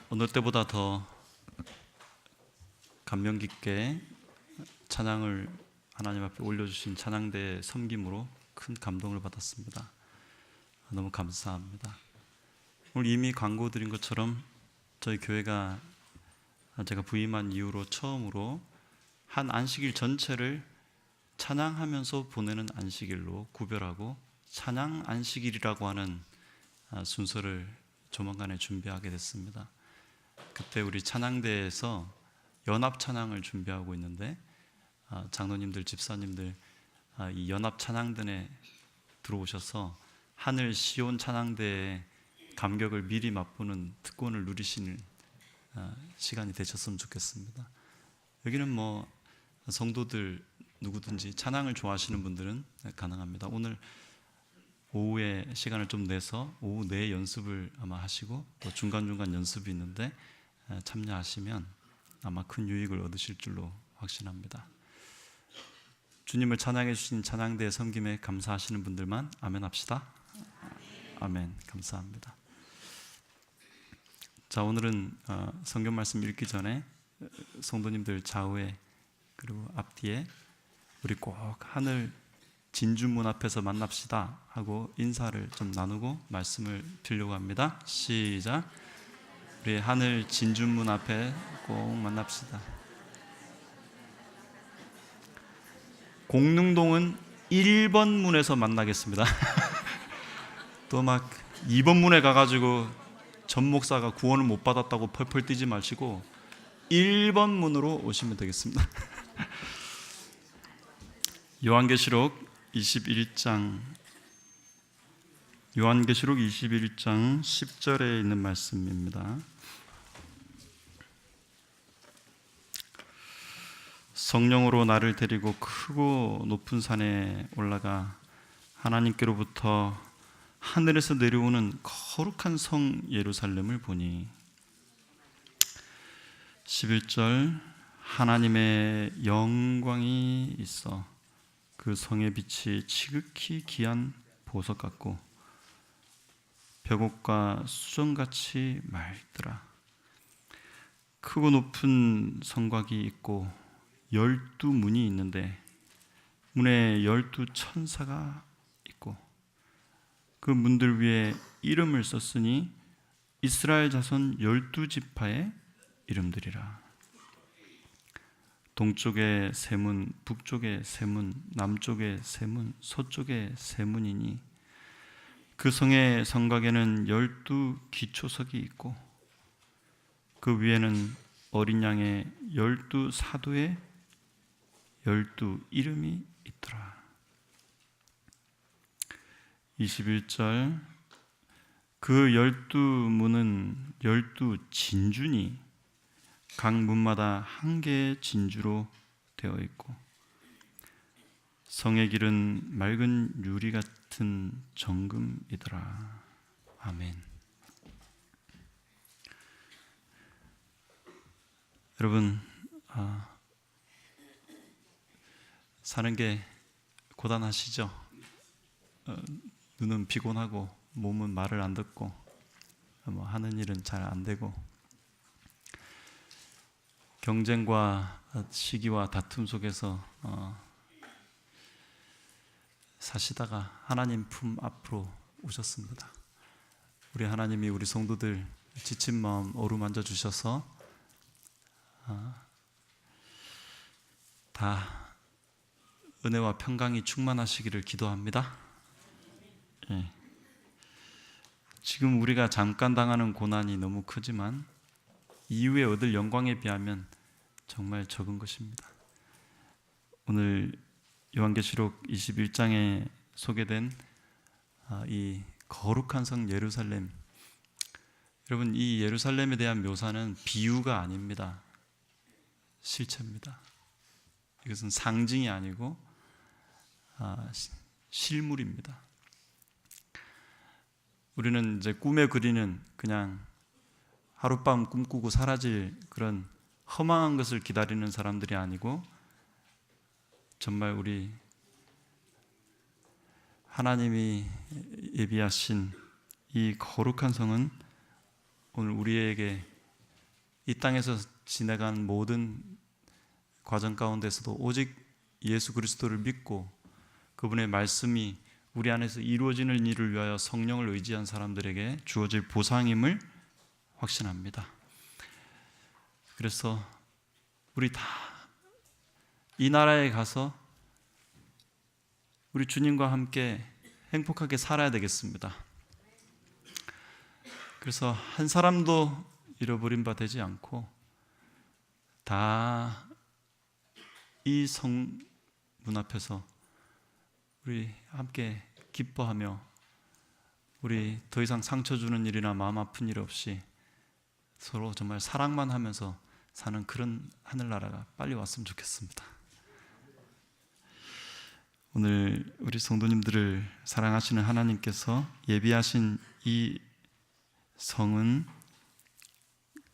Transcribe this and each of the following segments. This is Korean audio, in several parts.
오늘 때보다 더 감명 깊게 찬양을 하나님 앞에 올려주신 찬양대의 섬김으로 큰 감동을 받았습니다. 너무 감사합니다. 오늘 이미 광고 드린 것처럼 저희 교회가 제가 부임한 이후로 처음으로 한 안식일 전체를 찬양하면서 보내는 안식일로 구별하고 찬양 안식일이라고 하는 순서를 조만간에 준비하게 됐습니다. 그때 우리 찬양대에서 연합 찬양을 준비하고 있는데 장로님들, 집사님들 이 연합 찬양단에 들어오셔서 하늘 시온 찬양대의 감격을 미리 맛보는 특권을 누리시는 시간이 되셨으면 좋겠습니다. 여기는 뭐 성도들 누구든지 찬양을 좋아하시는 분들은 가능합니다. 오늘 오후에 시간을 좀 내서 오후 내 연습을 아마 하시고 또 중간중간 연습이 있는데 참여하시면 아마 큰 유익을 얻으실 줄로 확신합니다. 주님을 찬양해 주신 찬양대의 섬김에 감사하시는 분들만 아멘 합시다. 아멘. 감사합니다. 자, 오늘은 성경 말씀 읽기 전에 성도님들 좌우에 그리고 앞뒤에 우리 꼭 하늘 진주문 앞에서 만납시다 하고 인사를 좀 나누고 말씀을 드리려고 합니다. 시작. 우리 하늘 진주문 앞에 꼭 만납시다. 공릉동은 1번 문에서 만나겠습니다. 또 막 2번 문에 가가지고 전 목사가 구원을 못 받았다고 펄펄 뛰지 마시고 1번 문으로 오시면 되겠습니다. 요한계시록 21장 10절에 있는 말씀입니다. 성령으로 나를 데리고 크고 높은 산에 올라가 하나님께로부터 하늘에서 내려오는 거룩한 성 예루살렘을 보니 11절 하나님의 영광이 있어 그 성의 빛이 지극히 귀한 보석 같고 벽옥과 수정같이 맑더라. 크고 높은 성곽이 있고 12문이 있는데 문에 12천사가 있고 그 문들 위에 이름을 썼으니 이스라엘 자손 12지파의 이름들이라. 동쪽에 세 문, 북쪽에 세 문, 남쪽에 세 문, 서쪽에 세 문이니 그 성의 성곽에는 12기초석이 있고 그 위에는 어린 양의 12사도의 12이름이 있더라. 21절 그 12문은 12진주니 각 문마다 한 개의 진주로 되어 있고 성의 길은 맑은 유리 같은 정금이더라. 아멘. 여러분, 사는 게 고단하시죠? 눈은 피곤하고 몸은 말을 안 듣고 하는 일은 잘 안 되고 경쟁과 시기와 다툼 속에서 사시다가 하나님 품 앞으로 오셨습니다. 우리 하나님이 우리 성도들 지친 마음 어루만져 주셔서 다 은혜와 평강이 충만하시기를 기도합니다. 예. 지금 우리가 잠깐 당하는 고난이 너무 크지만 이후에 얻을 영광에 비하면 정말 적은 것입니다. 오늘 요한계시록 21장에 소개된 이 거룩한 성 예루살렘, 여러분 이 예루살렘에 대한 묘사는 비유가 아닙니다. 실체입니다. 이것은 상징이 아니고 실물입니다. 우리는 이제 꿈에 그리는 그냥 하룻밤 꿈꾸고 사라질 그런 허망한 것을 기다리는 사람들이 아니고 정말 우리 하나님이 예비하신 이 거룩한 성은 오늘 우리에게 이 땅에서 지나간 모든 과정 가운데서도 오직 예수 그리스도를 믿고 그분의 말씀이 우리 안에서 이루어지는 일을 위하여 성령을 의지한 사람들에게 주어질 보상임을 확신합니다. 그래서 우리 다 이 나라에 가서 우리 주님과 함께 행복하게 살아야 되겠습니다. 그래서 한 사람도 잃어버린 바 되지 않고 다 이 성 문 앞에서 우리 함께 기뻐하며 우리 더 이상 상처 주는 일이나 마음 아픈 일 없이 서로 정말 사랑만 하면서 사는 그런 하늘나라가 빨리 왔으면 좋겠습니다. 오늘 우리 성도님들을 사랑하시는 하나님께서 예비하신 이 성은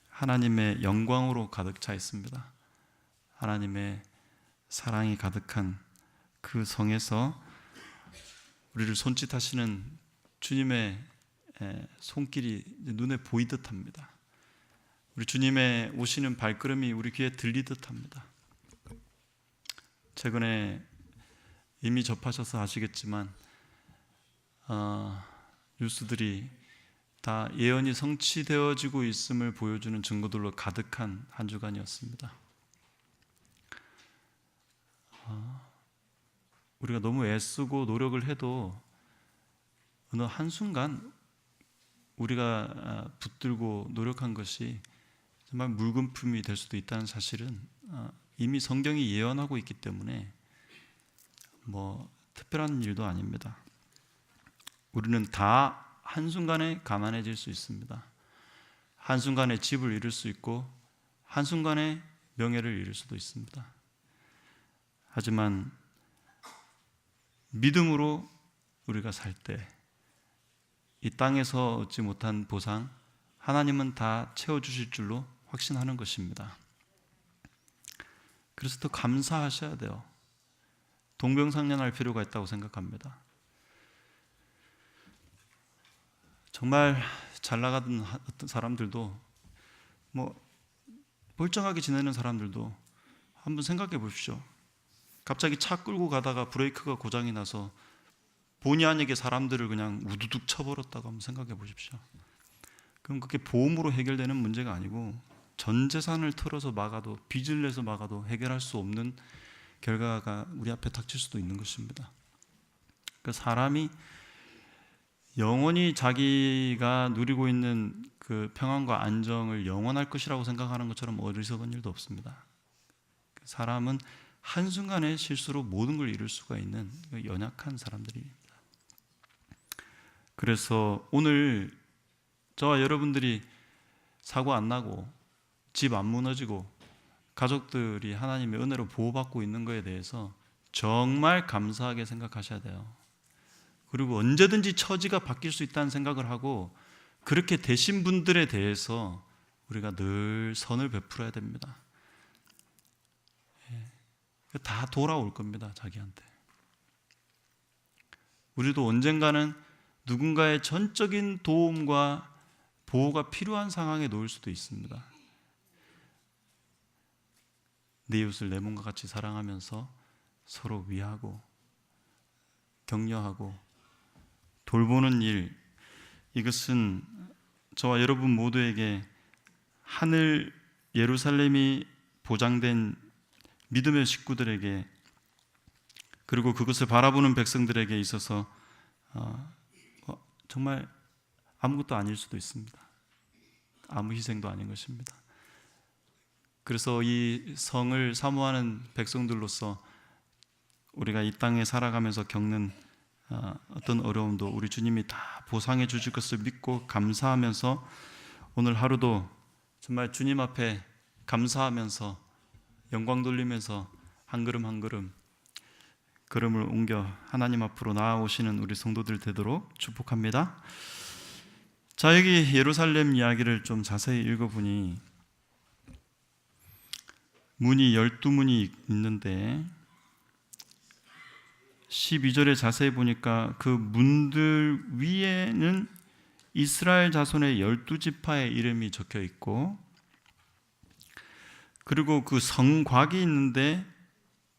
하나님의 영광으로 가득 차 있습니다. 하나님의 사랑이 가득한 그 성에서 우리를 손짓하시는 주님의 손길이 눈에 보이듯 합니다. 우리 주님의 오시는 발걸음이 우리 귀에 들리듯 합니다. 최근에 이미 접하셔서 아시겠지만 뉴스들이 다 예언이 성취되어지고 있음을 보여주는 증거들로 가득한 한 주간이었습니다. 우리가 너무 애쓰고 노력을 해도 어느 한순간 우리가 붙들고 노력한 것이 정말 물금품이 될 수도 있다는 사실은 이미 성경이 예언하고 있기 때문에 특별한 일도 아닙니다. 우리는 다 한순간에 가난해질 수 있습니다. 한순간에 집을 잃을 수 있고 한순간에 명예를 잃을 수도 있습니다. 하지만 믿음으로 우리가 살 때 이 땅에서 얻지 못한 보상 하나님은 다 채워주실 줄로 확신하는 것입니다. 그래서 더 감사하셔야 돼요. 동병상련할 필요가 있다고 생각합니다. 정말 잘 나가던 어떤 사람들도 멀쩡하게 지내는 사람들도 한번 생각해 보십시오. 갑자기 차 끌고 가다가 브레이크가 고장이 나서 본의 아니게 사람들을 그냥 우두둑 쳐버렸다고 한번 생각해 보십시오. 그럼 그게 보험으로 해결되는 문제가 아니고 전 재산을 털어서 막아도 빚을 내서 막아도 해결할 수 없는 결과가 우리 앞에 닥칠 수도 있는 것입니다. 그 사람이 영원히 자기가 누리고 있는 그 평안과 안정을 영원할 것이라고 생각하는 것처럼 어리석은 일도 없습니다. 사람은 한순간의 실수로 모든 걸 잃을 수가 있는 연약한 사람들입니다. 그래서 오늘 저와 여러분들이 사고 안 나고 집 안 무너지고 가족들이 하나님의 은혜로 보호받고 있는 것에 대해서 정말 감사하게 생각하셔야 돼요. 그리고 언제든지 처지가 바뀔 수 있다는 생각을 하고 그렇게 되신 분들에 대해서 우리가 늘 선을 베풀어야 됩니다. 다 돌아올 겁니다, 자기한테. 우리도 언젠가는 누군가의 전적인 도움과 보호가 필요한 상황에 놓일 수도 있습니다. 내 이웃을 내 몸과 같이 사랑하면서 서로 위하고 격려하고 돌보는 일, 이것은 저와 여러분 모두에게 하늘 예루살렘이 보장된 믿음의 식구들에게 그리고 그것을 바라보는 백성들에게 있어서 정말 아무것도 아닐 수도 있습니다. 아무 희생도 아닌 것입니다. 그래서 이 성을 사모하는 백성들로서 우리가 이 땅에 살아가면서 겪는 어떤 어려움도 우리 주님이 다 보상해 주실 것을 믿고 감사하면서 오늘 하루도 정말 주님 앞에 감사하면서 영광 돌리면서 한 걸음 한 걸음 걸음을 옮겨 하나님 앞으로 나아오시는 우리 성도들 되도록 축복합니다. 자, 여기 예루살렘 이야기를 좀 자세히 읽어보니 문이 12문이 있는데 12절에 자세히 보니까 그 문들 위에는 이스라엘 자손의 12지파의 이름이 적혀 있고, 그리고 그 성곽이 있는데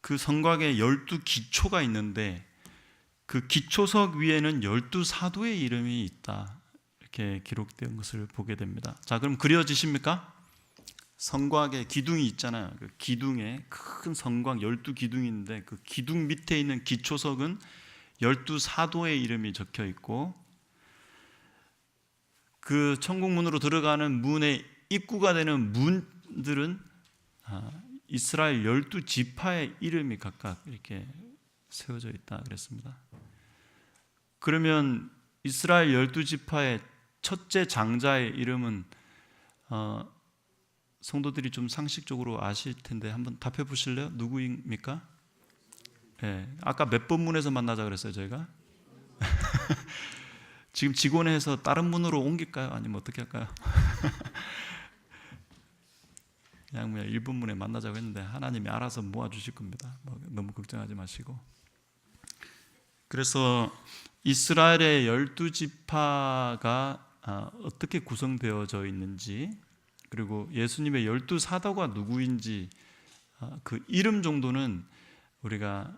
그 성곽에 12기초가 있는데 그 기초석 위에는 12사도의 이름이 있다, 이렇게 기록된 것을 보게 됩니다. 자, 그럼 그려지십니까? 성곽에 기둥이 있잖아요. 그 기둥에 큰 성곽 12기둥이 있는데 그 기둥 밑에 있는 기초석은 12사도의 이름이 적혀 있고, 그 천국문으로 들어가는 문의 입구가 되는 문들은 이스라엘 12지파의 이름이 각각 이렇게 세워져 있다 그랬습니다. 그러면 이스라엘 12지파의 첫째 장자의 이름은 성도들이 좀 상식적으로 아실 텐데 한번 답해 보실래요? 누구입니까? 네, 아까 몇 번 문에서 만나자 그랬어요 저희가? 지금 직원회에서 다른 문으로 옮길까요? 아니면 어떻게 할까요? 그냥 1번 문에 만나자고 했는데 하나님이 알아서 모아주실 겁니다. 너무 걱정하지 마시고. 그래서 이스라엘의 12지파가 어떻게 구성되어져 있는지, 그리고 예수님의 12사도가 누구인지 그 이름 정도는 우리가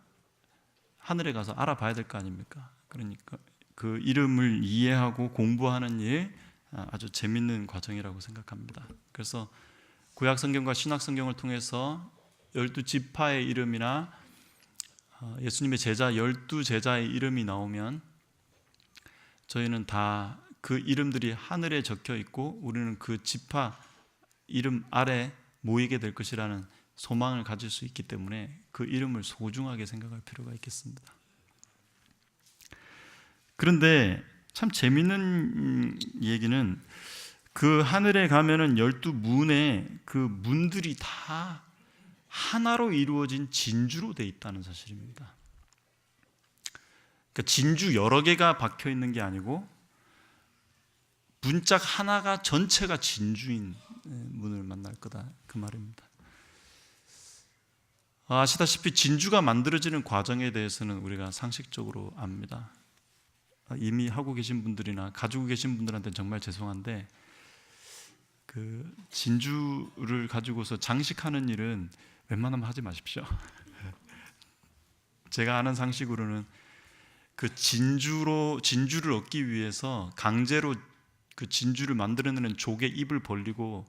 하늘에 가서 알아봐야 될 거 아닙니까? 그러니까 그 이름을 이해하고 공부하는 일, 아주 재밌는 과정이라고 생각합니다. 그래서 구약 성경과 신약 성경을 통해서 12지파의 이름이나 예수님의 제자 12제자의 이름이 나오면 저희는 다 그 이름들이 하늘에 적혀 있고 우리는 그 지파 이름 아래 모이게 될 것이라는 소망을 가질 수 있기 때문에 그 이름을 소중하게 생각할 필요가 있겠습니다. 그런데 참 재미있는 얘기는 그 하늘에 가면은 12문에 그 문들이 다 하나로 이루어진 진주로 되어 있다는 사실입니다. 그러니까 진주 여러 개가 박혀 있는 게 아니고 문짝 하나가 전체가 진주인 문을 만날 거다, 그 말입니다. 아시다시피 진주가 만들어지는 과정에 대해서는 우리가 상식적으로 압니다. 이미 하고 계신 분들이나 가지고 계신 분들한테는 정말 죄송한데 그 진주를 가지고서 장식하는 일은 웬만하면 하지 마십시오. 제가 아는 상식으로는 그 진주를 얻기 위해서 강제로 그 진주를 만들어내는 족의 입을 벌리고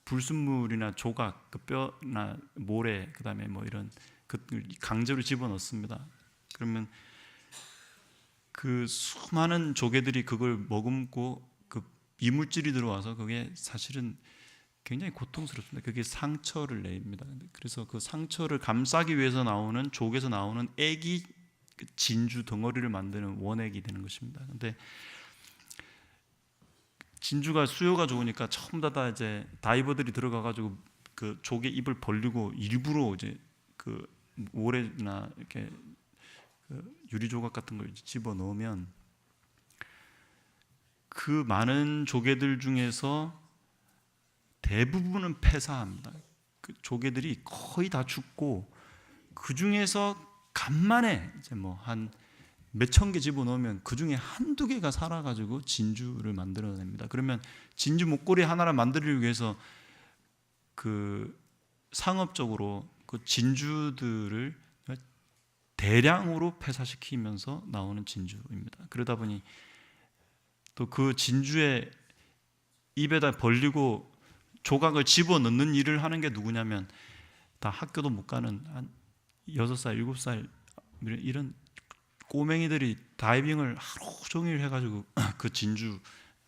불순물이나 조각, 그 뼈나 모래, 그 다음에 뭐 이런 그 강제로 집어넣습니다. 그러면 그 수많은 조개들이 그걸 머금고 그 이물질이 들어와서 그게 사실은 굉장히 고통스럽습니다. 그게 상처를 냅니다. 그래서 그 상처를 감싸기 위해서 나오는 족에서 나오는 액이 진주 덩어리를 만드는 원액이 되는 것입니다. 근데 진주가 수요가 좋으니까 처음 다 이제 다이버들이 들어가가지고 그 족의 입을 벌리고 일부러 이제 그 모래나 이렇게 그 유리 조각 같은 걸 집어 넣으면 그 많은 조개들 중에서 대부분은 폐사합니다. 그 조개들이 거의 다 죽고 그 중에서 간만에 이제 뭐 한 몇천 개 집어넣으면 그 중에 한두 개가 살아가지고 진주를 만들어냅니다. 그러면 진주 목걸이 하나를 만들기 위해서 그 상업적으로 그 진주들을 대량으로 폐사시키면서 나오는 진주입니다. 그러다 보니 또 그 진주의 입에다 벌리고 조각을 집어넣는 일을 하는 게 누구냐면 다 학교도 못 가는 한 6살, 7살 이런 꼬맹이들이 다이빙을 하루 종일 해가지고 그 진주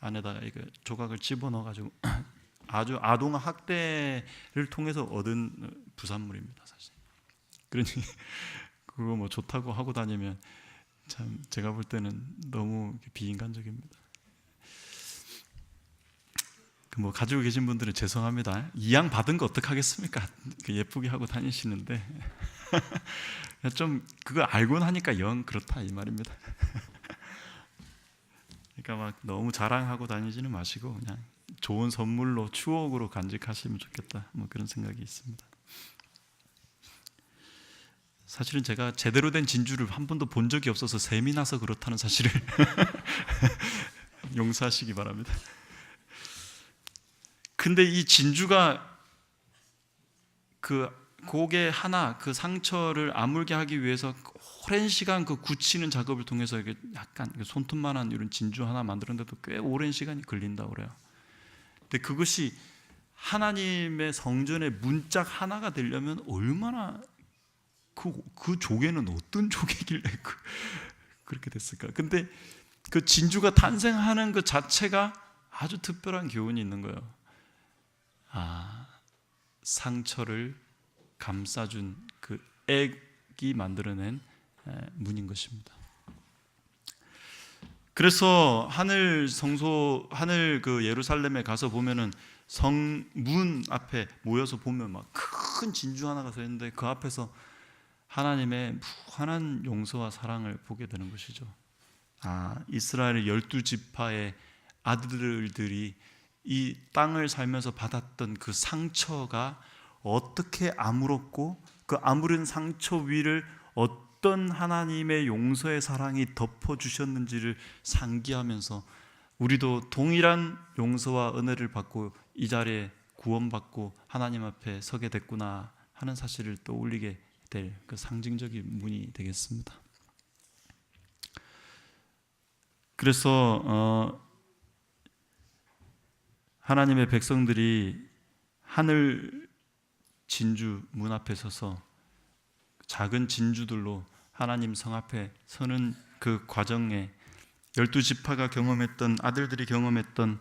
안에다가 조각을 집어넣어가지고 아주 아동 학대를 통해서 얻은 부산물입니다, 사실. 그러니 그거 뭐 좋다고 하고 다니면 참 제가 볼 때는 너무 비인간적입니다. 뭐 가지고 계신 분들은 죄송합니다. 이양 받은 거 어떡하겠습니까? 예쁘게 하고 다니시는데 좀 그거 알고 나니까 영 그렇다 이 말입니다. 그러니까 막 너무 자랑하고 다니지는 마시고 그냥 좋은 선물로 추억으로 간직하시면 좋겠다, 뭐 그런 생각이 있습니다. 사실은 제가 제대로 된 진주를 한 번도 본 적이 없어서 셈이 나서 그렇다는 사실을 용서하시기 바랍니다. 근데 이 진주가 그 고개 하나, 그 상처를 아물게 하기 위해서 오랜 시간 그 굳히는 작업을 통해서 이게 약간 손톱만한 이런 진주 하나 만드는데도 꽤 오랜 시간이 걸린다고 그래요. 근데 그것이 하나님의 성전의 문짝 하나가 되려면 얼마나 그 조개는 어떤 조개길래 그렇게 됐을까? 근데 그 진주가 탄생하는 그 자체가 아주 특별한 교훈이 있는 거예요. 상처를 감싸준 그 액이 만들어낸 문인 것입니다. 그래서 하늘 그 예루살렘에 가서 보면은 성문 앞에 모여서 보면 막 큰 진주 하나가 서 있는데 그 앞에서 하나님의 무한한 용서와 사랑을 보게 되는 것이죠. 이스라엘의 12지파의 아들들이 이 땅을 살면서 받았던 그 상처가 어떻게 아물었고 그 아무른 상처 위를 어떤 하나님의 용서의 사랑이 덮어주셨는지를 상기하면서 우리도 동일한 용서와 은혜를 받고 이 자리에 구원받고 하나님 앞에 서게 됐구나 하는 사실을 떠올리게 될 그 상징적인 문이 되겠습니다. 그래서 하나님의 백성들이 하늘 진주 문 앞에 서서 작은 진주들로 하나님 성 앞에 서는 그 과정에 12지파가 경험했던, 아들들이 경험했던,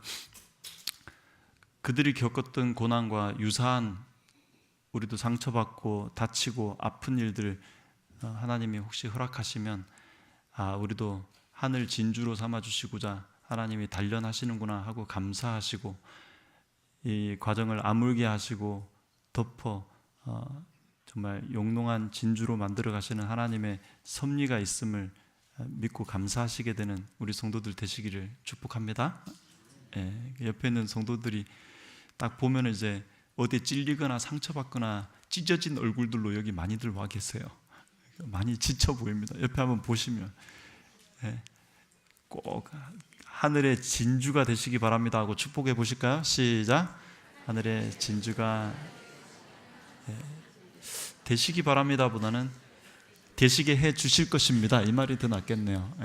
그들이 겪었던 고난과 유사한, 우리도 상처받고 다치고 아픈 일들을 하나님이 혹시 허락하시면 우리도 하늘 진주로 삼아주시고자 하나님이 단련하시는구나 하고 감사하시고 이 과정을 아물게 하시고 덮어 정말 용롱한 진주로 만들어 가시는 하나님의 섭리가 있음을 믿고 감사하시게 되는 우리 성도들 되시기를 축복합니다. 옆에 있는 성도들이 딱 보면 이제 어디에 찔리거나 상처받거나 찢어진 얼굴들로 여기 많이들 와 계세요. 많이 지쳐 보입니다. 옆에 한번 보시면 꼭 하늘의 진주가 되시기 바랍니다 하고 축복해 보실까요? 시작. 하늘의 진주가 되시기 바랍니다 보다는 되시게 해 주실 것입니다, 이 말이 더 낫겠네요.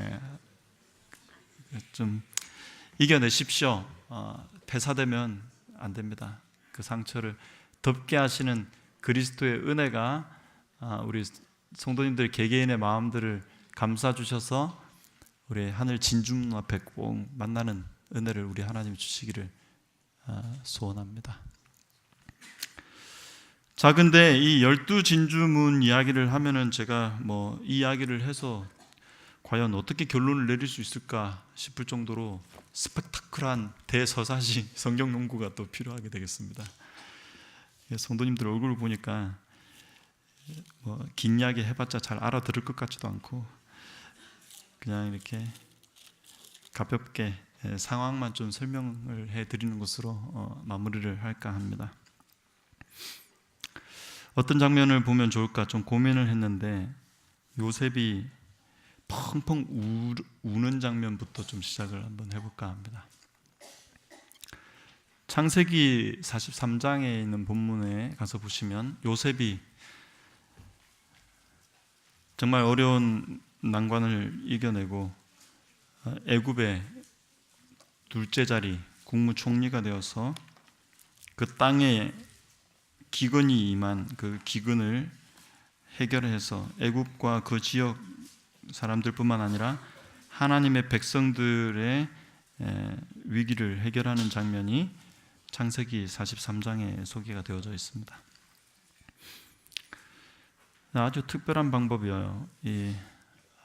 좀 이겨내십시오. 패사되면 안 됩니다. 그 상처를 덮게 하시는 그리스도의 은혜가 우리 성도님들 개개인의 마음들을 감싸 주셔서 우리 하늘 진주 앞에 꼭 만나는 은혜를 우리 하나님 주시기를 소원합니다. 자, 근데 이 12진주문 이야기를 하면은 제가 이 이야기를 해서 과연 어떻게 결론을 내릴 수 있을까 싶을 정도로 스펙타클한 대서사시 성경 연구가 또 필요하게 되겠습니다. 성도님들 얼굴을 보니까 긴 이야기 해봤자 잘 알아들을 것 같지도 않고 그냥 이렇게 가볍게 상황만 좀 설명을 해드리는 것으로 마무리를 할까 합니다. 어떤 장면을 보면 좋을까 좀 고민을 했는데 요셉이 펑펑 우는 장면부터 좀 시작을 한번 해볼까 합니다. 창세기 43장에 있는 본문에 가서 보시면 요셉이 정말 어려운 난관을 이겨내고 애굽의 둘째 자리 국무총리가 되어서 그 땅에 기근이 임한 그 기근을 해결해서 애굽과 그 지역 사람들뿐만 아니라 하나님의 백성들의 위기를 해결하는 장면이 창세기 43장에 소개가 되어져 있습니다. 아주 특별한 방법이에요.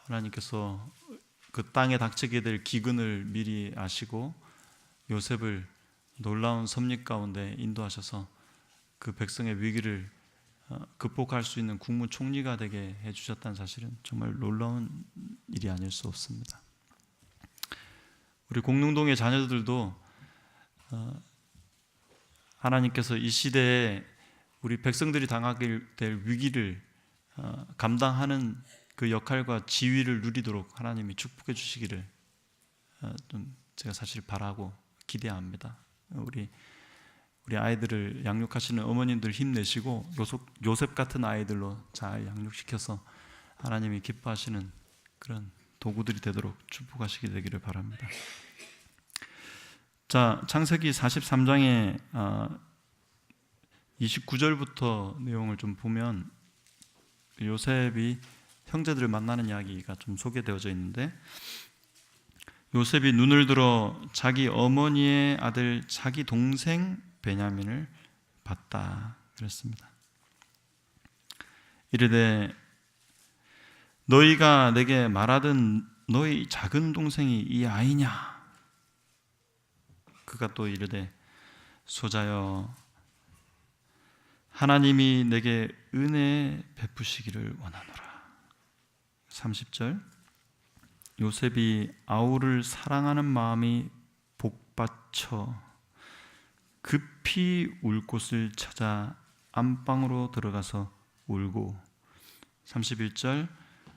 하나님께서 그 땅에 닥치게 될 기근을 미리 아시고 요셉을 놀라운 섭리 가운데 인도하셔서 그 백성의 위기를 극복할 수 있는 국무총리가 되게 해주셨다는 사실은 정말 놀라운 일이 아닐 수 없습니다. 우리 공릉동의 자녀들도 하나님께서 이 시대에 우리 백성들이 당하게 될 위기를 감당하는 그 역할과 지위를 누리도록 하나님이 축복해 주시기를 좀 제가 사실 바라고 기대합니다. 우리 아이들을 양육하시는 어머님들 힘내시고 요셉 같은 아이들로 잘 양육시켜서 하나님이 기뻐하시는 그런 도구들이 되도록 축복하시게 되기를 바랍니다. 자, 창세기 43장에 29절부터 내용을 좀 보면 요셉이 형제들을 만나는 이야기가 좀 소개되어져 있는데, 요셉이 눈을 들어 자기 어머니의 아들 자기 동생 베냐민을 봤다 그랬습니다. 이르되 너희가 내게 말하던 너희 작은 동생이 이 아이냐? 그가 또 이르되 소자여 하나님이 내게 은혜 베푸시기를 원하노라. 30절 요셉이 아우를 사랑하는 마음이 복받쳐 급히 울 곳을 찾아 안방으로 들어가서 울고 31절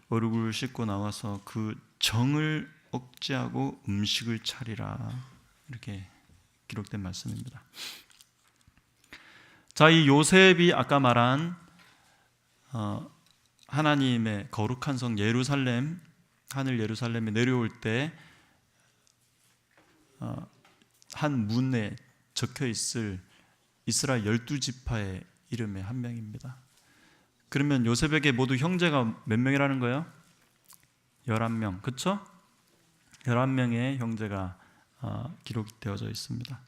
얼굴을 씻고 나와서 그 정을 억제하고 음식을 차리라. 이렇게 기록된 말씀입니다. 자, 이 요셉이 아까 말한 하나님의 거룩한 성 예루살렘, 하늘 예루살렘에 내려올 때 한 문에 적혀 있을 이스라엘 12지파의 이름의 한 명입니다. 그러면 요셉에게 모두 형제가 몇 명이라는 거예요? 11명, 그렇죠? 11명의 형제가 기록되어져 있습니다.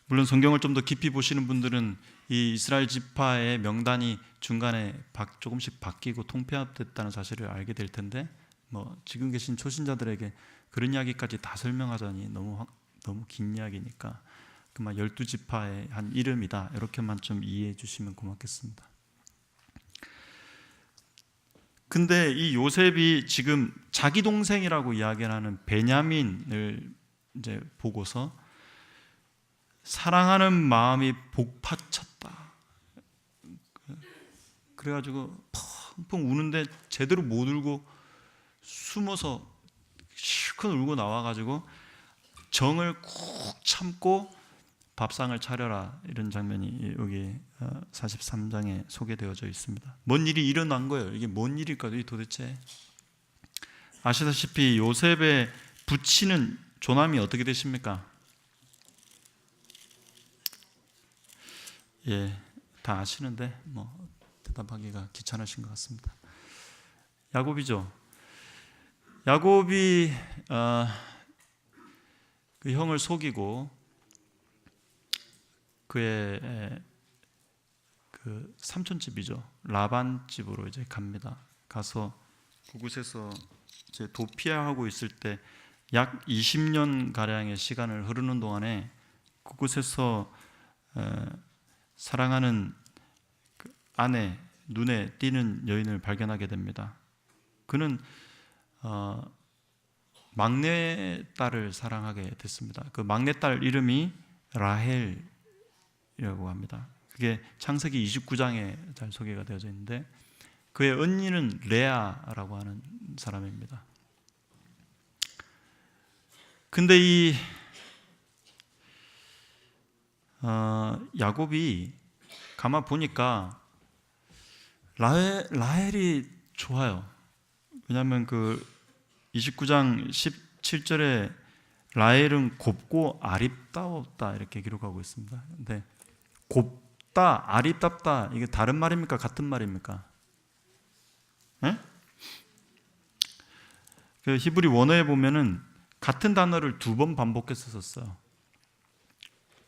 물론 성경을 좀 더 깊이 보시는 분들은 이 이스라엘 지파의 명단이 중간에 조금씩 바뀌고 통폐합됐다는 사실을 알게 될 텐데, 지금 계신 초신자들에게 그런 이야기까지 다 설명하자니 너무 긴 이야기니까 그만 12지파의 한 이름이다 이렇게만 좀 이해해 주시면 고맙겠습니다. 근데 이 요셉이 지금 자기 동생이라고 이야기하는 베냐민을 이제 보고서 사랑하는 마음이 복받쳤다. 그래가지고 펑펑 우는데 제대로 못 울고 숨어서 실컷 울고 나와가지고 정을 꾹 참고 밥상을 차려라, 이런 장면이 여기 43장에 소개되어져 있습니다. 뭔 일이 일어난 거예요? 이게 뭔 일일까요? 도대체 아시다시피 요셉의 부친은 조남이 어떻게 되십니까? 예, 다 아시는데 대답하기가 귀찮으신 것 같습니다. 야곱이죠. 야곱이 그 형을 속이고 그의 그 삼촌 집이죠, 라반 집으로 이제 갑니다. 가서 그곳에서 이제 도피하고 있을 때 약 20년 가량의 시간을 흐르는 동안에 그곳에서 사랑하는 그 아내, 눈에 띄는 여인을 발견하게 됩니다. 그는 막내딸을 사랑하게 됐습니다. 그 막내딸 이름이 라헬이라고 합니다. 그게 창세기 29장에 잘 소개가 되어져 있는데, 그의 언니는 레아라고 하는 사람입니다. 근데 이 야곱이 가만 보니까 라헬이 좋아요. 왜냐하면 그 29장 17절에 라헬은 곱고 아립다웠다 이렇게 기록하고 있습니다. 근데 곱다, 아립답다, 이게 다른 말입니까? 같은 말입니까? 네? 그 히브리 원어에 보면은 같은 단어를 2번 반복해서 썼어요.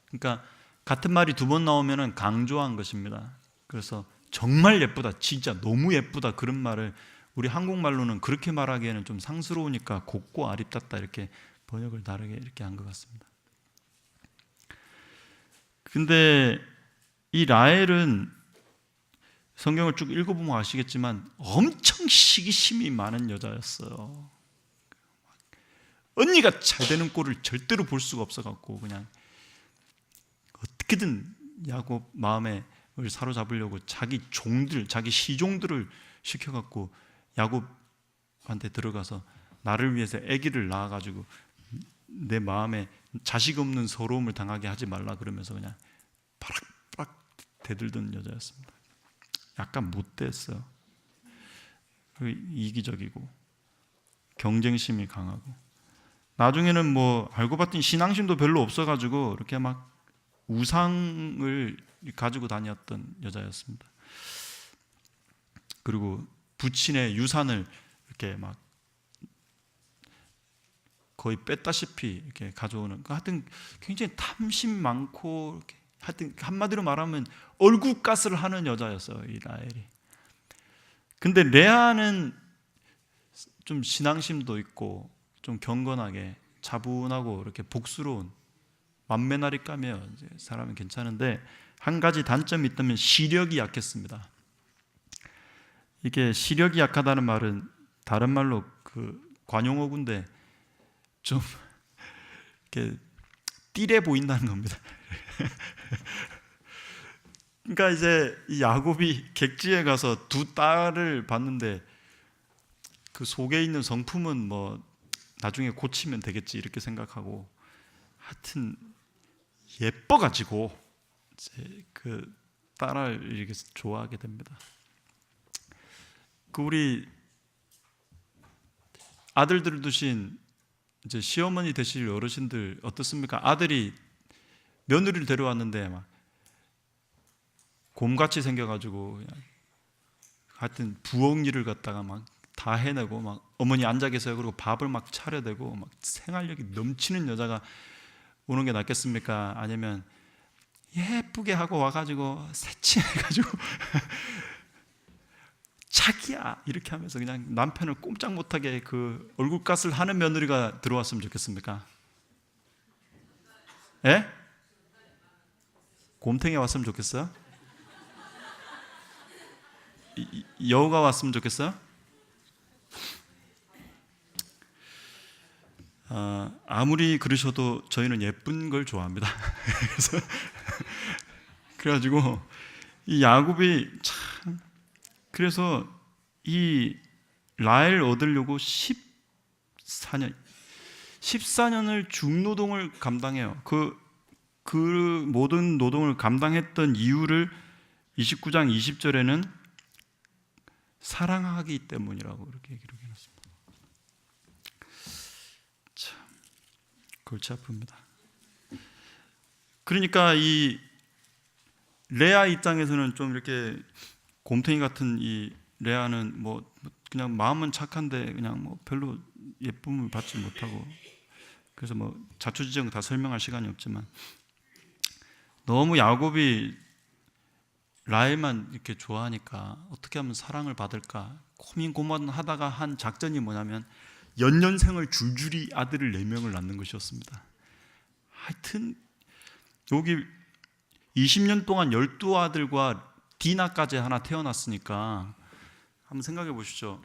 그러니까 같은 말이 2번 나오면은 강조한 것입니다. 그래서 정말 예쁘다, 진짜 너무 예쁘다, 그런 말을 우리 한국말로는 그렇게 말하기에는 좀 상스러우니까 곱고 아립답다 이렇게 번역을 다르게 이렇게 한 것 같습니다. 근데 이 라헬은 성경을 쭉 읽어보면 아시겠지만 엄청 시기심이 많은 여자였어요. 언니가 잘 되는 꼴을 절대로 볼 수가 없어갖고 그냥 어떻게든 야곱 마음에 사로잡으려고 자기 종들, 자기 시종들을 시켜갖고 야곱한테 들어가서 나를 위해서 아기를 낳아가지고 내 마음에 자식 없는 서러움을 당하게 하지 말라 그러면서 그냥 바락바락 대들던 여자였습니다. 약간 못됐어요. 이기적이고 경쟁심이 강하고, 나중에는 뭐 알고 봤더니 신앙심도 별로 없어가지고 이렇게 막 우상을 가지고 다녔던 여자였습니다. 그리고 부친의 유산을 이렇게 막 거의 뺐다시피 이렇게 가져오는, 하여튼 굉장히 탐심 많고, 이렇게 하여튼 한마디로 말하면 얼굴가스를 하는 여자였어요, 이 라헬이. 근데 레아는 좀 신앙심도 있고 좀 경건하게 차분하고 이렇게 복스러운, 만매나리 까며 사람은 괜찮은데, 한 가지 단점이 있다면 시력이 약했습니다. 이게 시력이 약하다는 말은 다른 말로 그 관용어구인데 좀 이렇게 띠래 보인다는 겁니다. 그러니까 이제 이 야곱이 객지에 가서 두 딸을 봤는데 그 속에 있는 성품은 뭐 나중에 고치면 되겠지 이렇게 생각하고, 하여튼 예뻐가지고 이제 그 딸을 이렇게 좋아하게 됩니다. 그 우리 아들들을 두신 이제 시어머니 되실 어르신들 어떻습니까? 아들이 며느리를 데려왔는데 막 곰같이 생겨가지고 그냥 하여튼 부엌 일을 갖다가 막 다 해내고, 막 어머니 앉아 계세요. 그리고 밥을 막 차려대고 막 생활력이 넘치는 여자가 오는 게 낫겠습니까? 아니면 예쁘게 하고 와가지고 새침해가지고 자기야 이렇게 하면서 그냥 남편을 꼼짝 못하게 그 얼굴값을 하는 며느리가 들어왔으면 좋겠습니까? 예? 곰탱이 왔으면 좋겠어요? 여우가 왔으면 좋겠어요? 아무리 그러셔도 저희는 예쁜 걸 좋아합니다. 그래가지고 이 야곱이 참, 그래서 이 라헬 얻으려고 14년을 중노동을 감당해요. 그 모든 노동을 감당했던 이유를 29장 20절에는 사랑하기 때문이라고 이렇게 기록해놨습니다. 참 골치 아픕니다. 그러니까 이 레아 입장에서는 좀 이렇게 곰탱이 같은 이 레아는 뭐 그냥 마음은 착한데 그냥 뭐 별로 예쁨을 받지 못하고, 그래서 뭐 자초지종 다 설명할 시간이 없지만 너무 야곱이 라헬만 이렇게 좋아하니까 어떻게 하면 사랑을 받을까 고민고민하다가 한 작전이 뭐냐면 연년생을 줄줄이 아들을 4명을 낳는 것이었습니다. 하여튼 여기 20년 동안 12아들과 디나까지 하나 태어났으니까 한번 생각해 보시죠.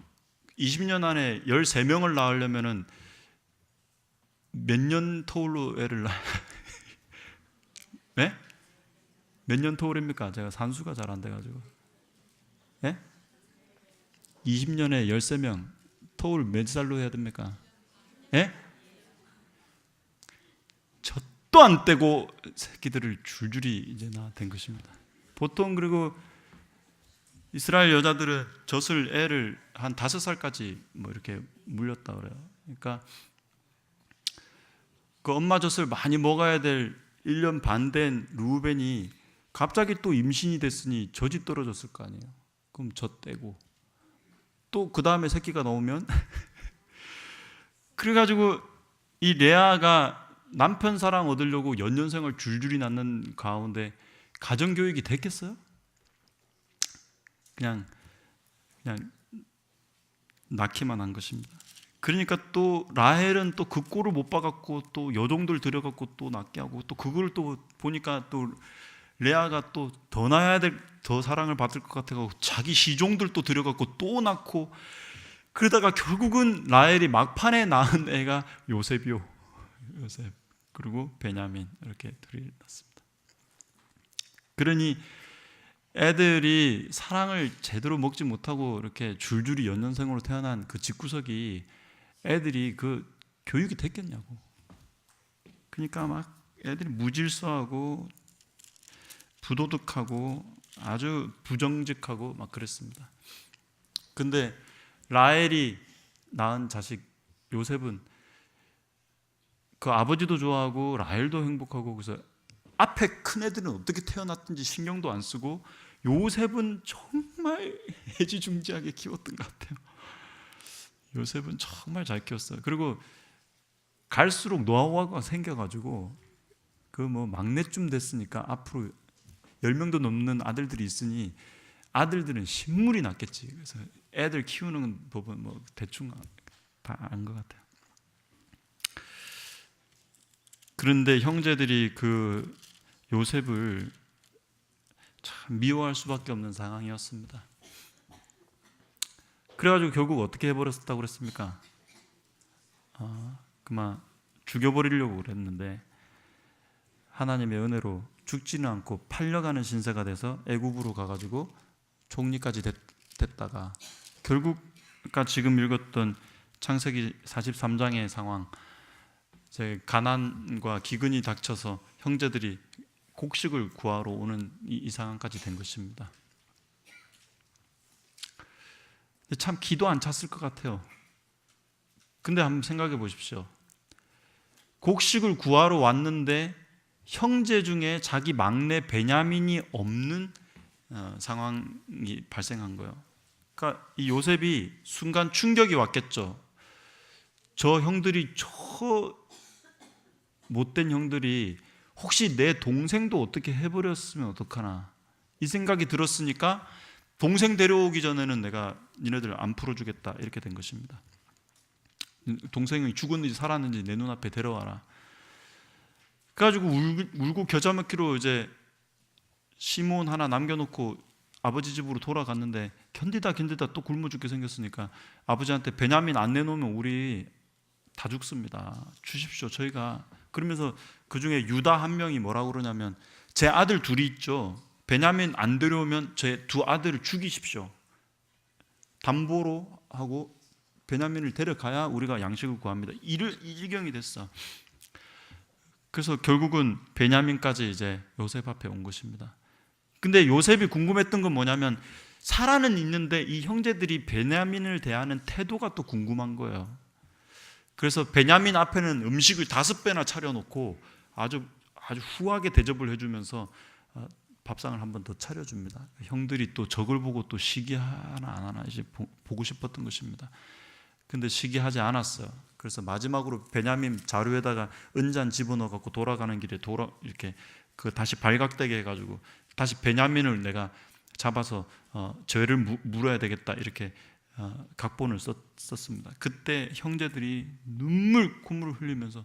20년 안에 13명을 낳으려면 몇 년 터울로 애를 낳아야 네? 몇 년 터울입니까? 제가 산수가 잘 안 돼가지고. 네? 20년에 13명 터울 몇 살로 해야 됩니까? 네? 젖도 안 떼고 새끼들을 줄줄이 이제 낳은 것입니다. 보통 그리고 이스라엘 여자들은 젖을 애를 한 5살까지 뭐 이렇게 물렸다 그래요. 그러니까 그 엄마 젖을 많이 먹어야 될 1년 반 된 루벤이 갑자기 또 임신이 됐으니 젖이 떨어졌을 거 아니에요. 그럼 젖 떼고 또 그 다음에 새끼가 나오면 그래가지고 이 레아가 남편 사랑 얻으려고 연년생을 줄줄이 낳는 가운데 가정교육이 됐겠어요? 그냥 낳기만 한 것입니다. 그러니까 또 라헬은 또 그 꼴을 못 봐갖고 또 여종들 들여갖고 또 낳게 하고, 또 그걸 또 보니까 또 레아가 또 더 낳아야 될, 더 사랑을 받을 것 같아서 자기 시종들 또 들여갖고 또 낳고, 그러다가 결국은 라헬이 막판에 낳은 애가 요셉이요. 요셉 그리고 베냐민 이렇게 둘이 낳습니다. 그러니 애들이 사랑을 제대로 먹지 못하고 이렇게 줄줄이 연년생으로 태어난 그 집구석이 애들이 그 교육이 됐겠냐고. 그러니까 막 애들이 무질서하고 부도덕하고 아주 부정직하고 막 그랬습니다. 근데 라헬이 낳은 자식 요셉은 그 아버지도 좋아하고 라헬도 행복하고, 그래서 앞에 큰 애들은 어떻게 태어났든지 신경도 안 쓰고 요셉은 정말 애지중지하게 키웠던 것 같아요. 요셉은 정말 잘 키웠어요. 그리고 갈수록 노하우가 생겨가지고 그 뭐 막내쯤 됐으니까 앞으로 10명도 넘는 아들들이 있으니 아들들은 신물이 났겠지. 그래서 애들 키우는 법은 뭐 대충 다 안 것 같아요. 그런데 형제들이 그 요셉을 참 미워할 수밖에 없는 상황이었습니다. 그래가지고 결국 어떻게 해버렸다고 그랬습니까? 그만 죽여버리려고 그랬는데 하나님의 은혜로 죽지는 않고 팔려가는 신세가 돼서 애굽으로 가가지고 총리까지 됐다가 결국, 그러니까 지금 읽었던 창세기 43장의 상황, 가난과 기근이 닥쳐서 형제들이 곡식을 구하러 오는 이 상황까지 된 것입니다. 참 기도 안 찼을 것 같아요. 근데 한번 생각해 보십시오. 곡식을 구하러 왔는데 형제 중에 자기 막내 베냐민이 없는 상황이 발생한 거예요. 그러니까 이 요셉이 순간 충격이 왔겠죠. 저 형들이, 저 못된 형들이 혹시 내 동생도 어떻게 해버렸으면 어떡하나, 이 생각이 들었으니까 동생 데려오기 전에는 내가 니네들 안 풀어주겠다, 이렇게 된 것입니다. 동생이 죽었는지 살았는지 내 눈앞에 데려와라. 그래가지고 울고 겨자 먹기로 이제 시몬 하나 남겨놓고 아버지 집으로 돌아갔는데 견디다 또 굶어 죽게 생겼으니까 아버지한테 베냐민 안 내놓으면 우리 다 죽습니다. 주십시오. 저희가. 그러면서 그 중에 유다 한 명이 뭐라고 그러냐면, 제 아들 둘이 있죠. 베냐민 안 데려오면 제 두 아들을 죽이십시오. 담보로 하고 베냐민을 데려가야 우리가 양식을 구합니다. 이 지경이 됐어. 그래서 결국은 베냐민까지 이제 요셉 앞에 온 것입니다. 근데 요셉이 궁금했던 건 뭐냐면, 살아는 있는데 이 형제들이 베냐민을 대하는 태도가 또 궁금한 거예요. 그래서 베냐민 앞에는 음식을 5배나 차려놓고 아주 후하게 대접을 해주면서 밥상을 한 번 더 차려줍니다. 형들이 또 저걸 보고 또 시기하나 안 하나 이제 보고 싶었던 것입니다. 근데 시기하지 않았어요. 그래서 마지막으로 베냐민 자루에다가 은잔 집어넣어 갖고 돌아가는 길에 이렇게 그 다시 발각되게 해가지고 다시 베냐민을 내가 잡아서 죄를 물어야 되겠다, 이렇게 각본을 썼습니다. 그때 형제들이 콧물을 흘리면서,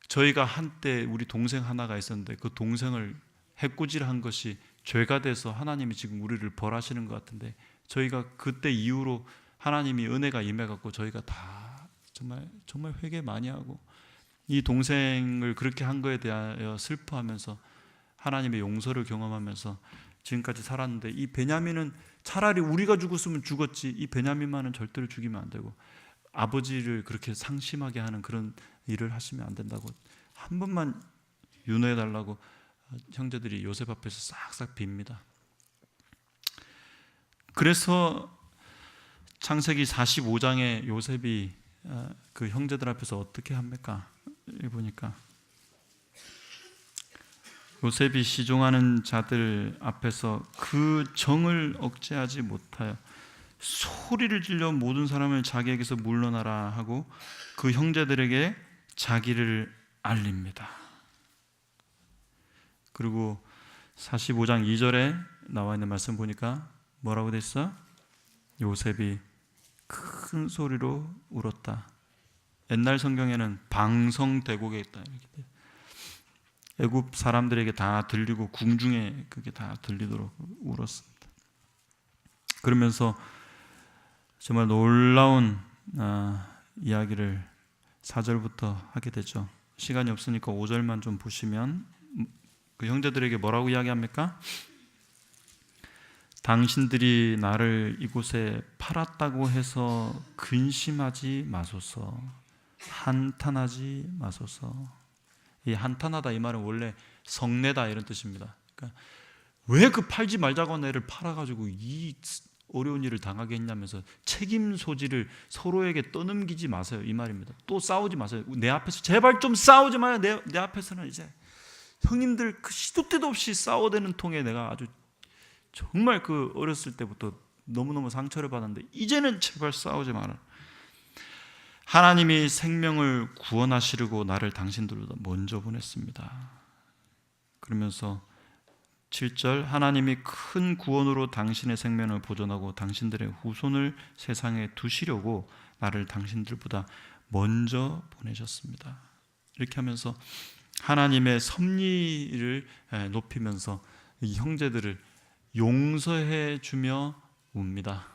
저희가 한때 우리 동생 하나가 있었는데 그 동생을 해코지를 한 것이 죄가 돼서 하나님이 지금 우리를 벌하시는 것 같은데, 저희가 그때 이후로 하나님이 은혜가 임해갖고 저희가 다 정말 회개 많이 하고 이 동생을 그렇게 한 거에 대하여 슬퍼하면서 하나님의 용서를 경험하면서 지금까지 살았는데, 이 베냐민은 차라리 우리가 죽었으면 죽었지 이 베냐민만은 절대로 죽이면 안 되고 아버지를 그렇게 상심하게 하는 그런 일을 하시면 안 된다고 한 번만 윤호해 달라고 형제들이 요셉 앞에서 싹싹 빕니다. 그래서 창세기 45장에 요셉이 그 형제들 앞에서 어떻게 합니까? 보니까 요셉이 시종하는 자들 앞에서 그 정을 억제하지 못하여 소리를 질러 모든 사람을 자기에게서 물러나라 하고 그 형제들에게 자기를 알립니다. 그리고 45장 2절에 나와 있는 말씀 보니까 뭐라고 됐어? 요셉이 큰 소리로 울었다. 옛날 성경에는 방성대곡에 있다, 이렇게 돼. 애굽 사람들에게 다 들리고 궁중에 그게 다 들리도록 울었습니다. 그러면서 정말 놀라운 이야기를 4절부터 하게 되죠. 시간이 없으니까 5절만 좀 보시면 그 형제들에게 뭐라고 이야기합니까? 당신들이 나를 이곳에 팔았다고 해서 근심하지 마소서, 한탄하지 마소서. 이 한탄하다 이 말은 원래 성내다 이런 뜻입니다. 그러니까 왜 그 팔지 말자고 한 애를 팔아가지고 이 어려운 일을 당하게 했냐면서 책임 소지를 서로에게 떠넘기지 마세요 이 말입니다. 또 싸우지 마세요. 내 앞에서 제발 좀 싸우지 마요. 내 앞에서는 이제 형님들 그 시도 때도 없이 싸워대는 통에 내가 아주 정말 그 어렸을 때부터 너무너무 상처를 받았는데 이제는 제발 싸우지 마라. 하나님이 생명을 구원하시려고 나를 당신들보다 먼저 보냈습니다. 그러면서 7절 하나님이 큰 구원으로 당신의 생명을 보존하고 당신들의 후손을 세상에 두시려고 나를 당신들보다 먼저 보내셨습니다. 이렇게 하면서 하나님의 섭리를 높이면서 이 형제들을 용서해 주며 웁니다.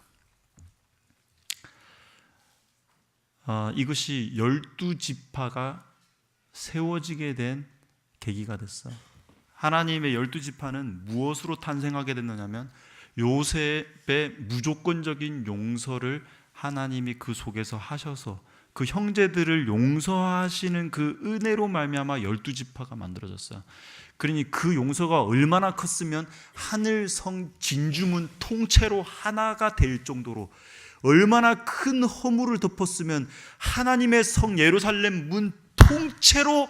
이것이 12지파가 세워지게 된 계기가 됐어요. 하나님의 12지파는 무엇으로 탄생하게 됐느냐면 요셉의 무조건적인 용서를 하나님이 그 속에서 하셔서 그 형제들을 용서하시는 그 은혜로 말미암아 12지파가 만들어졌어요. 그러니 그 용서가 얼마나 컸으면 하늘성 진주문 통째로 하나가 될 정도로 얼마나 큰 허물을 덮었으면 하나님의 성 예루살렘 문 통째로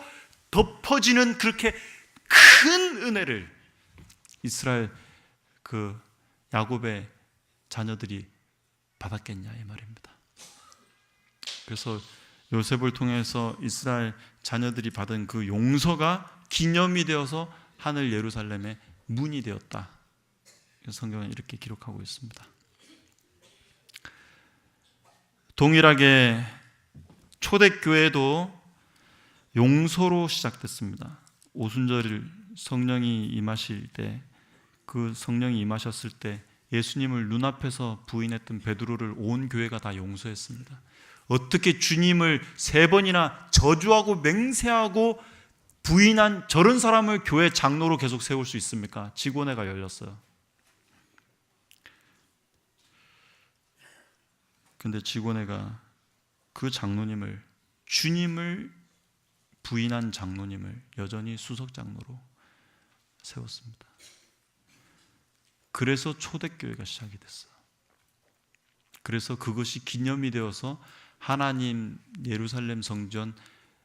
덮어지는 그렇게 큰 은혜를 이스라엘 그 야곱의 자녀들이 받았겠냐 이 말입니다. 그래서 요셉을 통해서 이스라엘 자녀들이 받은 그 용서가 기념이 되어서 하늘 예루살렘의 문이 되었다. 성경은 이렇게 기록하고 있습니다. 동일하게 초대교회도 용서로 시작됐습니다. 오순절일 성령이 임하실 때, 그 성령이 임하셨을 때 예수님을 눈앞에서 부인했던 베드로를 온 교회가 다 용서했습니다. 어떻게 주님을 3번이나 저주하고 맹세하고 부인한 저런 사람을 교회 장로로 계속 세울 수 있습니까? 직원회가 열렸어요. 근데 직원회가 그 장로님을, 주님을 부인한 장로님을 여전히 수석 장로로 세웠습니다. 그래서 초대교회가 시작이 됐어요. 그래서 그것이 기념이 되어서 하나님 예루살렘 성전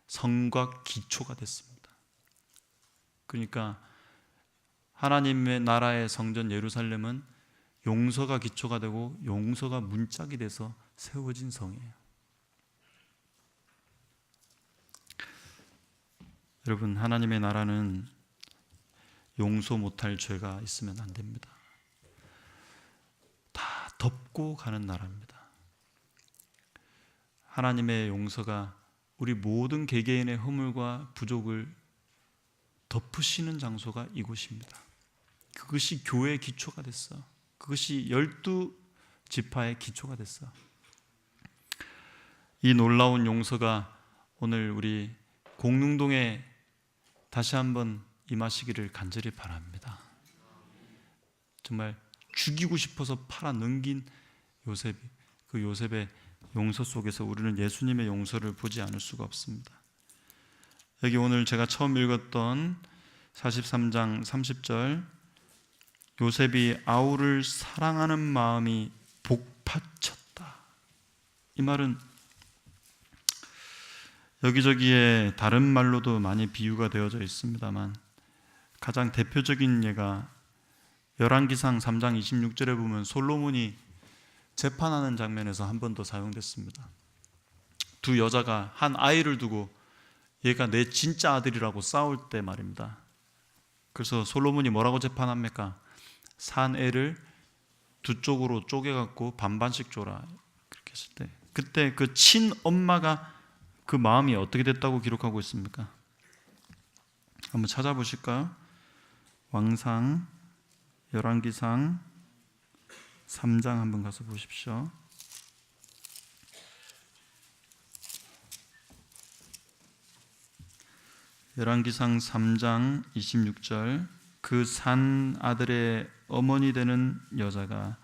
성곽 기초가 됐습니다. 그러니까 하나님의 나라의 성전 예루살렘은 용서가 기초가 되고 용서가 문짝이 돼서 세워진 성이에요. 여러분, 하나님의 나라는 용서 못할 죄가 있으면 안 됩니다. 다 덮고 가는 나라입니다. 하나님의 용서가 우리 모든 개개인의 허물과 부족을 덮으시는 장소가 이곳입니다. 그것이 교회의 기초가 됐어. 그것이 12지파의 기초가 됐어. 이 놀라운 용서가 오늘 우리 공릉동에 다시 한번 임하시기를 간절히 바랍니다. 정말 죽이고 싶어서 팔아 넘긴 요셉, 그 요셉의 용서 속에서 우리는 예수님의 용서를 보지 않을 수가 없습니다. 여기 오늘 제가 처음 읽었던 43장 30절, 요셉이 아우를 사랑하는 마음이 복받쳤다. 이 말은 여기저기에 다른 말로도 많이 비유가 되어져 있습니다만 가장 대표적인 예가 열왕기상 3장 26절에 보면 솔로몬이 재판하는 장면에서 한 번 더 사용됐습니다. 두 여자가 한 아이를 두고 얘가 내 진짜 아들이라고 싸울 때 말입니다. 그래서 솔로몬이 뭐라고 재판합니까? 산 애를 두 쪽으로 쪼개갖고 반반씩 줘라. 그렇게 했을 때 그때 그 친엄마가 그 마음이 어떻게 됐다고 기록하고 있습니까? 한번 찾아보실까요? 왕상 열왕기상 3장 한번 가서 보십시오. 열왕기상 3장 26절, 그 산 아들의 어머니 되는 여자가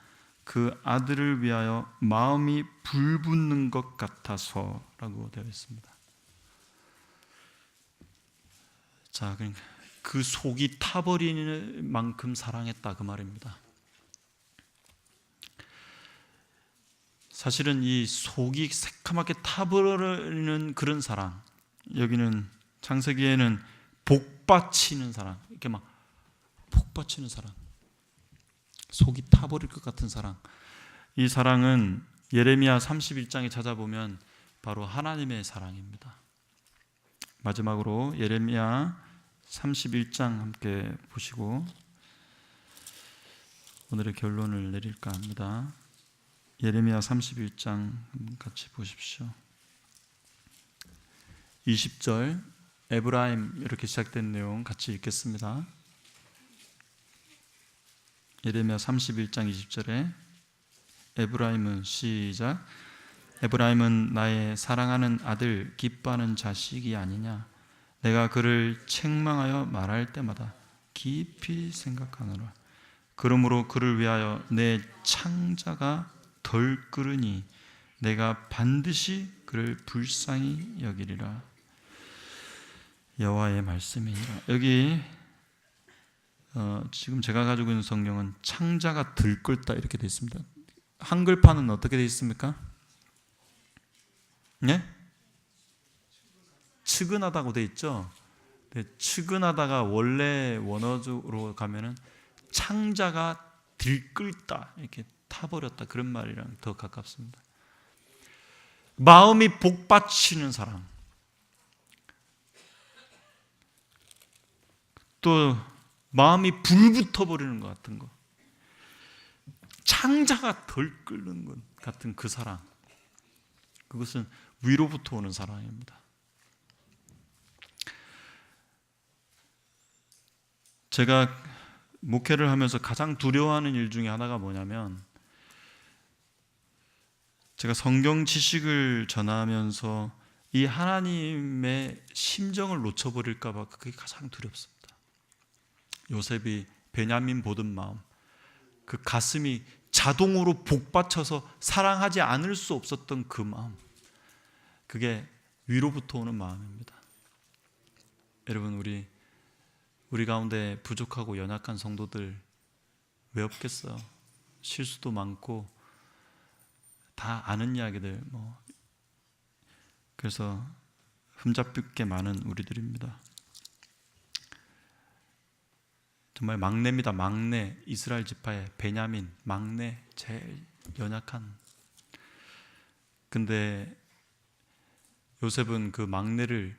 그 아들을 위하여 마음이 불붙는 것 같아서 라고 되어 있습니다. 자, 그러니까 그 속이 타버리는 만큼 사랑했다 그 말입니다. 사실은 이 속이 새카맣게 타버리는 그런 사랑, 여기는 창세기에는 복받치는 사랑, 이렇게 막 복받치는 사랑, 속이 타버릴 것 같은 사랑, 이 사랑은 예레미야 31장에 찾아보면 바로 하나님의 사랑입니다. 마지막으로 예레미야 31장 함께 보시고 오늘의 결론을 내릴까 합니다. 예레미야 31장 같이 보십시오. 20절 에브라임 이렇게 시작된 내용 같이 읽겠습니다. 예레미야 31장 20절에 에브라임은 시작. 에브라임은 나의 사랑하는 아들 기뻐하는 자식이 아니냐. 내가 그를 책망하여 말할 때마다 깊이 생각하노라. 그러므로 그를 위하여 내 창자가 덜 끓으니 내가 반드시 그를 불쌍히 여기리라. 여호와의 말씀이니라. 여기 지금 제가 가지고 있는 성경은 창자가 덜 끓다 이렇게 되어 있습니다. 한글판은 어떻게 되어 있습니까? 네? 측은하다고 되어 있죠. 네, 측은하다가 원래 원어적으로 가면은 창자가 들끓다 이렇게 타버렸다 그런 말이랑 더 가깝습니다. 마음이 복받치는 사랑, 또 마음이 불붙어 버리는 것 같은 거, 창자가 덜 끓는 것 같은 그 사랑, 그것은 위로부터 오는 사랑입니다. 제가 목회를 하면서 가장 두려워하는 일 중에 하나가 뭐냐면, 제가 성경 지식을 전하면서 이 하나님의 심정을 놓쳐버릴까 봐 그게 가장 두렵습니다. 요셉이 베냐민 보던 마음, 그 가슴이 자동으로 복받쳐서 사랑하지 않을 수 없었던 그 마음, 그게 위로부터 오는 마음입니다. 여러분, 우리 가운데 부족하고 연약한 성도들 왜 없겠어요? 실수도 많고 다 아는 이야기들 그래서 흠잡게 많은 우리들입니다. 정말 막내입니다. 막내, 이스라엘 지파의 베냐민, 막내, 제일 연약한. 근데 요셉은 그 막내를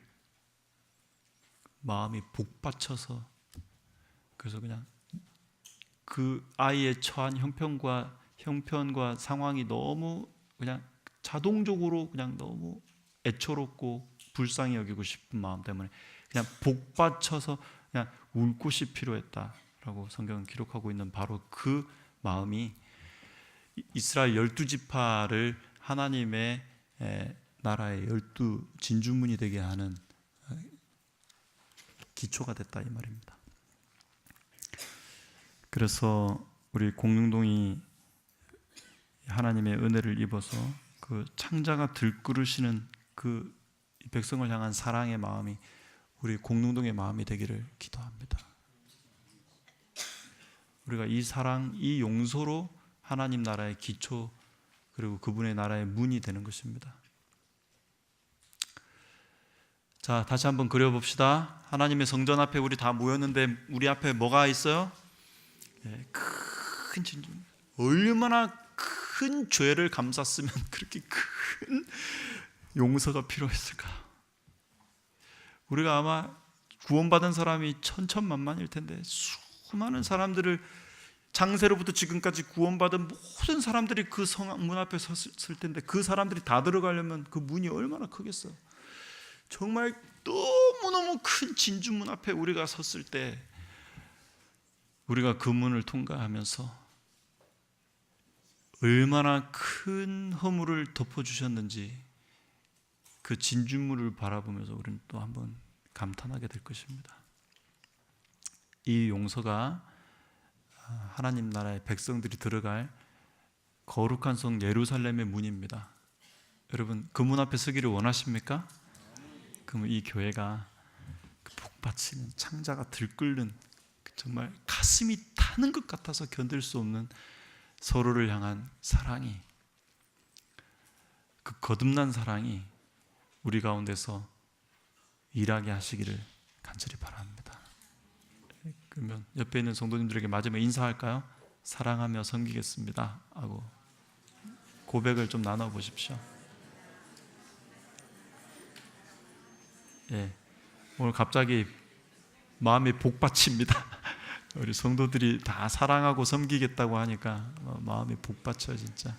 마음이 복받쳐서, 그래서 그냥 그 아이의 처한 형편과 상황이 너무 그냥 자동적으로 그냥 너무 애처롭고 불쌍히 여기고 싶은 마음 때문에 그냥 복받쳐서 그냥 울 곳이 필요했다라고 성경은 기록하고 있는 바로 그 마음이 이스라엘 12지파를 하나님의 나라의 12 진주문이 되게 하는 기초가 됐다 이 말입니다. 그래서 우리 공릉동이 하나님의 은혜를 입어서 그 창자가 들끓으시는 그 백성을 향한 사랑의 마음이 우리 공릉동의 마음이 되기를 기도합니다. 우리가 이 사랑, 이 용서로 하나님 나라의 기초, 그리고 그분의 나라의 문이 되는 것입니다. 자, 다시 한번 그려봅시다. 하나님의 성전 앞에 우리 다 모였는데 우리 앞에 뭐가 있어요? 큰 진주. 얼마나 큰 죄를 감쌌으면 그렇게 큰 용서가 필요했을까? 우리가 아마 구원받은 사람이 천천만만일 텐데 수많은 사람들을, 장세로부터 지금까지 구원받은 모든 사람들이 그 성 문 앞에 섰을 텐데 그 사람들이 다 들어가려면 그 문이 얼마나 크겠어. 정말 너무너무 큰 진주문 앞에 우리가 섰을 때 우리가 그 문을 통과하면서 얼마나 큰 허물을 덮어주셨는지 그 진주문을 바라보면서 우리는 또 한번 감탄하게 될 것입니다. 이 용서가 하나님 나라의 백성들이 들어갈 거룩한 성 예루살렘의 문입니다. 여러분, 그 문 앞에 서기를 원하십니까? 그럼 이 교회가 복받치는, 창자가 들끓는, 정말 가슴이 타는 것 같아서 견딜 수 없는 서로를 향한 사랑이, 그 거듭난 사랑이 우리 가운데서 일하게 하시기를 간절히 바랍니다. 그러면 옆에 있는 성도님들에게 마지막에 인사할까요? 사랑하며 섬기겠습니다 하고 고백을 좀 나눠보십시오. 예, 오늘 갑자기 마음이 복받칩니다. 우리 성도들이 다 사랑하고 섬기겠다고 하니까 마음이 복받쳐요 진짜.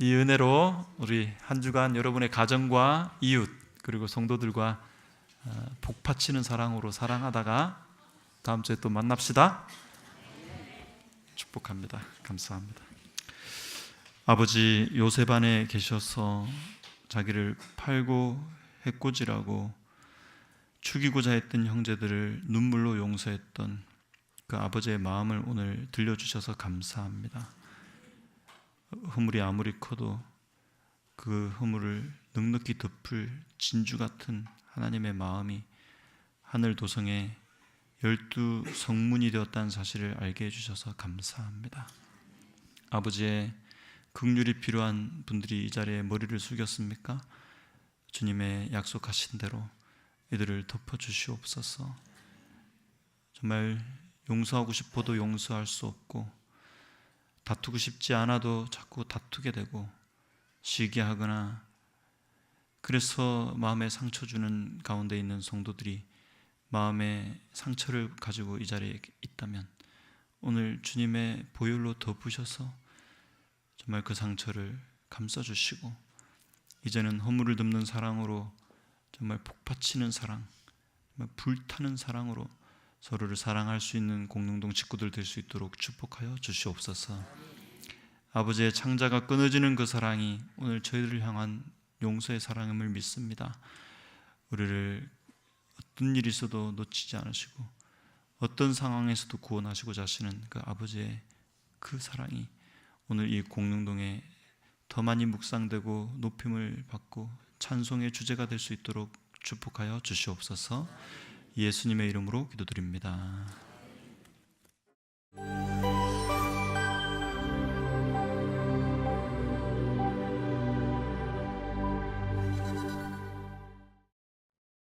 이 은혜로 우리 한 주간 여러분의 가정과 이웃 그리고 성도들과 복받치는 사랑으로 사랑하다가 다음 주에 또 만납시다. 축복합니다. 감사합니다. 아버지, 요셉 안에 계셔서 자기를 팔고 해코지라고 죽이고자 했던 형제들을 눈물로 용서했던 그 아버지의 마음을 오늘 들려주셔서 감사합니다. 허물이 아무리 커도 그 허물을 넉넉히 덮을 진주 같은 하나님의 마음이 하늘 도성에 12성문이 되었다는 사실을 알게 해주셔서 감사합니다. 아버지의 긍휼이 필요한 분들이 이 자리에 머리를 숙였습니까? 주님의 약속하신 대로 이들을 덮어주시옵소서. 정말 용서하고 싶어도 용서할 수 없고 다투고 싶지 않아도 자꾸 다투게 되고 쉬게 하거나 그래서 마음에 상처 주는 가운데 있는 성도들이 마음의 상처를 가지고 이 자리에 있다면 오늘 주님의 보혈로 덮으셔서 정말 그 상처를 감싸주시고 이제는 허물을 덮는 사랑으로 정말 복받치는 사랑, 정말 불타는 사랑으로 서로를 사랑할 수 있는 공릉동 식구들 될 수 있도록 축복하여 주시옵소서. 아버지의 창자가 끊어지는 그 사랑이 오늘 저희들을 향한 용서의 사랑임을 믿습니다. 우리를 어떤 일이 있어도 놓치지 않으시고 어떤 상황에서도 구원하시고자 하시는 그 아버지의 그 사랑이 오늘 이 공릉동에 더 많이 묵상되고 높임을 받고 찬송의 주제가 될 수 있도록 축복하여 주시옵소서. 예수님의 이름으로 기도드립니다.